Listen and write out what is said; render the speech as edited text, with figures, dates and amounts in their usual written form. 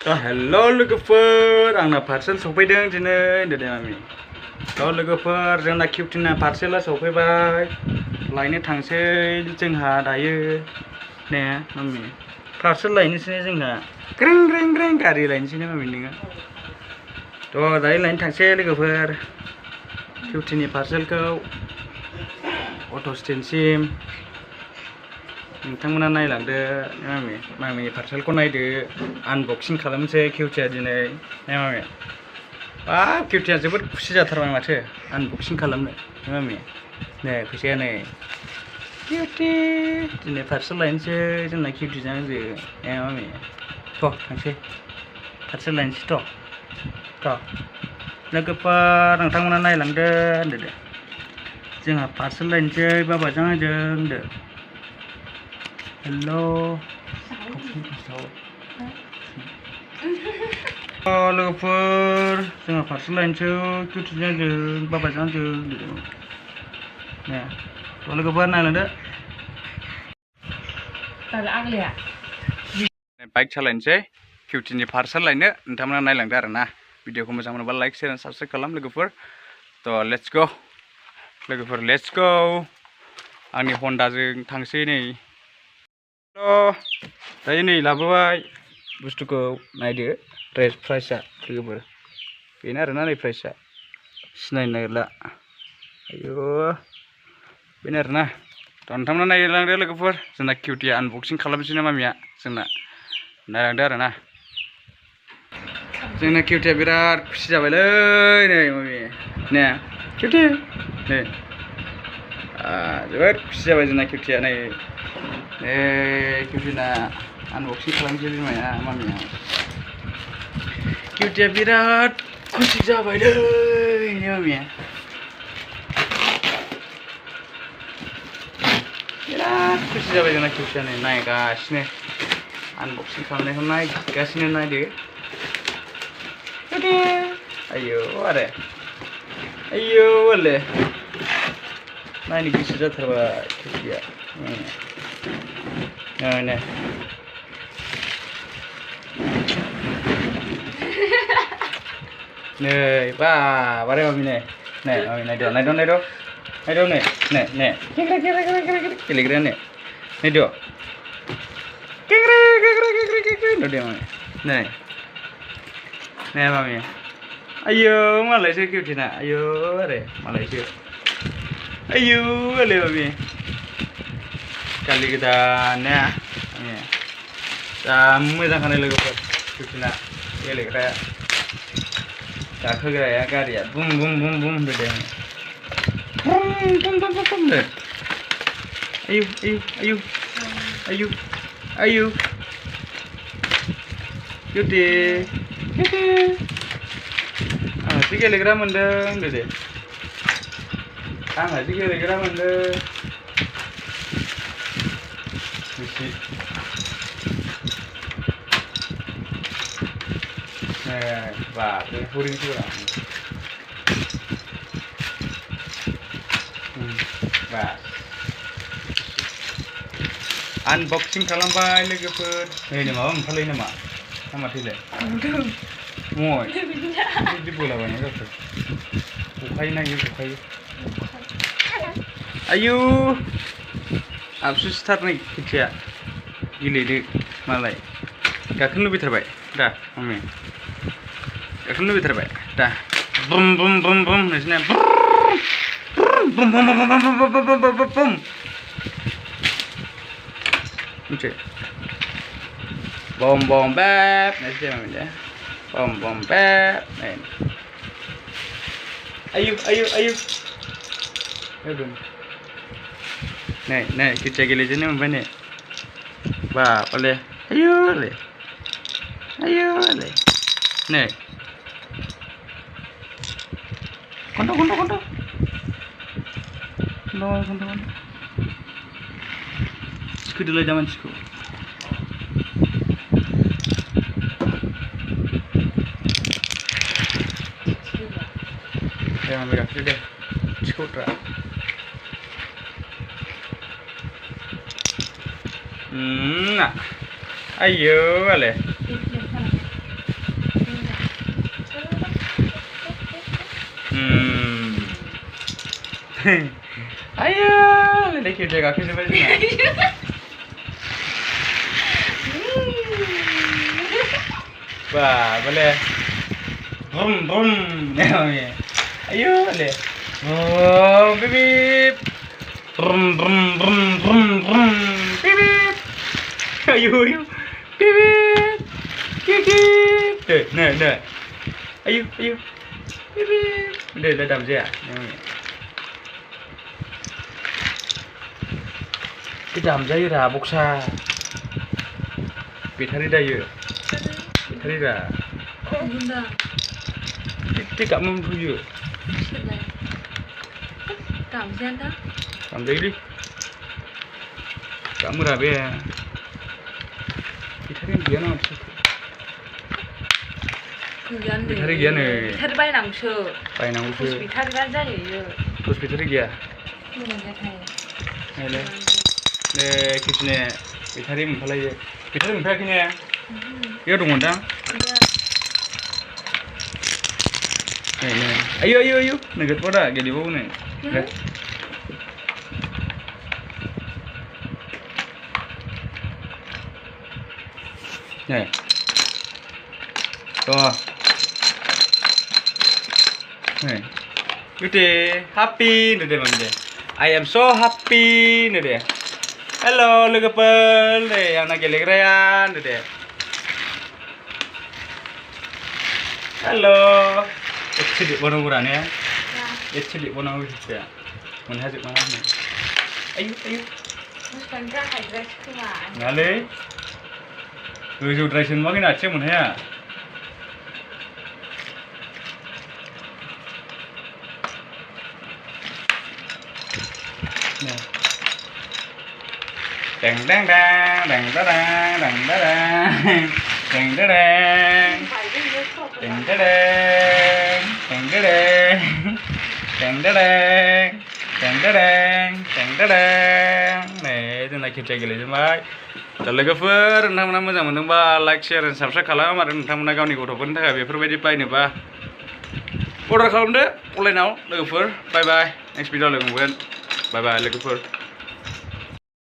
Hello लोगोफोर आंना parcel सफैदों दिनै होनदों मामि लोगोफोर जोंना किउटिना पार्सेला सफैबाय लायनो थांसै जोंहा दायो ने मामि पार्सेल लायनोसै जोंहा ग्रें ग्रें ग्रें गारि लायनोसै मामि नोङो दायो लायनो थांसै लोगोफोर किउटिनि पार्सेलखौ अट' स्टेन्डसिम नोंथांमोना नायलांदो मामिनि पार्सेलखौ नायदो आनबक्सिं खालामनोसै किउटिया दिनै मामि बाब किउटिया जोबोद खुसि जाथारबाय माथो आनबक्सिं खालामनो मामि नै फैसाया नै किउटि दिनै पार्सेल लायनोसै जोंना किउटिजों आंजों मामि थांसै पार्सेल लायनोसै लोगोफोर नोंथांमोना नायलांदो होनदो दे जोंहा पार्सेल लायनोसै बाबाजों आंजों होनदो हेलो लोगोफोर जोंहा पार्सेल लायनोसै किउटिजों आंजों बाबाजों आंजों लोगोफोर नायलांदो बाइक सालायनोसै किउटिनि पार्सेल लायनो नोंथांमोना नायलांदो आरोना भिडिअखौ मोजां मोनोबा लाइक शेयार एन्ड साबस्क्राइब खालाम लोगोफोर लेट्स गो लोगोफोर लेट्स गो आंनि हन्डाजों थांसै नै दायो नै लाबोबाय बुस्थुखौ नायदो प्राइसआ लोगोफोर बेनो आरोना नै प्राइसआ सिनायनो नागिरला आयु बेनो आरोना नोंथांमोना नायलांदो लोगोफोर जोंना किउटिया आनबक्सिं खालामनोसै ना मामिया जोंना नायलांदो आरोना जोंना किउटिया बिराद खुसि जाबायलै नै मामि ने किउटि नै जोबोद खुसि जाबाय जोंना किउटिया नै किउटिना आनबक्सिं खालामनोसै बिमाया मामिया किउटिया बिराद खुसि जाबायलै मामिया बिराद खुसि जाबाय जोंना किउटिया नै नायगासिनो आनबक्सिं खालामनायखौ नायगासिनो नायदो आयौ आरो आयौ आले नायनो गोसो जाथारबाय किउटिया नै नै बाबारे मामि नै मामि नायदो नै गेलेग्राया नै नायदो नुदो मामि नै मामि आयौ मालायसो किउटिना आयौ आरे मालायसो आयौ आले मामि गालि गोदान ने जा मोजांखानो लोगोफोर किउटिना गेलेग्राया गाखोग्राया गारिया बुम बुम बुम बुम होनदो आयु किउटि आंहासो गेलेग्रा मोनदों होनदो दे आंहासो गेलेग्रा मोनदों बापरे हरिणसो बास आनबक्सिं खालामबाय लोगोफोर नै माबा मोनफालायो नामा माथोलाय बिदि बोलाबायना जाखो गखायो ना गखायो आयु आबसुसथार नै किउटिया गेलेदो मालाय गाखोनो लुबैथारबाय दा मामि गाखोनो लुबैथारबाय दा बुम बुम बुम बुम नोंसिना बुम बुम बुम बुम बुम मिथिबाय बम बम बेप नोंसिना मामि दे बम बम बेप आयु नै किउटिया गेलेजेननो मोनबाय नै बाबाले आयु नै खन्थ' थिखोदोलाय दा मानसिखौ दे मामि गाखोदो दे थिखोद्रा ayo ale आयो लायनाय खेबजाया गाखोजोब्बाय जोंना बा बोले ब्रुम ब्रुम आयो बोले बेबी ब्रुम ब्रुम ब्रुम ब्रुम ब्रुम बेबी आयो आयो बेबी किकी नै नै आयो आयो बेबी दे दा दामजाया cái đàm dây ra bốc xa bị thay đây rồi thay ra cái cảm ơn thôi rồi cảm giác đó cảm giấy đi cảm ơn là bé cái thay kia nó bị thay kia này thay bay nằm sờ bị thay bay ra rồi terus bị thay kia như là cái thầy này đây 네, kitne bitari mpalai bitari mpalai kine yo dong ndang ne ayo ayo ayo negat pada gedi bau ne ne to ne gede happy ne de mamde I am so happy ne de Hello, logoper, deh, yang nak gelegrean, deh. Hello, cedek bonang buran ya? Cedek bonang bisa. Mana hasil mana ni? Ayo, ayo. Mesti kan hay dress kemana? Ngalih. Tujuh dressin makin aceh mana ya? Đằng đằng đằng đằng đằng đằng đằng đằng đằng đằng đằng đằng đằng đằng đằng đằng đằng đằng này जोंना खेबसे गेलेजोबबाय दा लोगोफोर नोंथांमोना मोजां मोनदोंबा like share and subscribe खालाम आरो नोंथांमोना गावनि गथ'फोरनि थाखाय बेफोरबायदि बायनोबा अर्डार खालामदो अनलाइनाव लोगोफोर बाय बाय नेक्स्ट भिडिअ लोगो मोनगोन बाय बाय लोगोफोर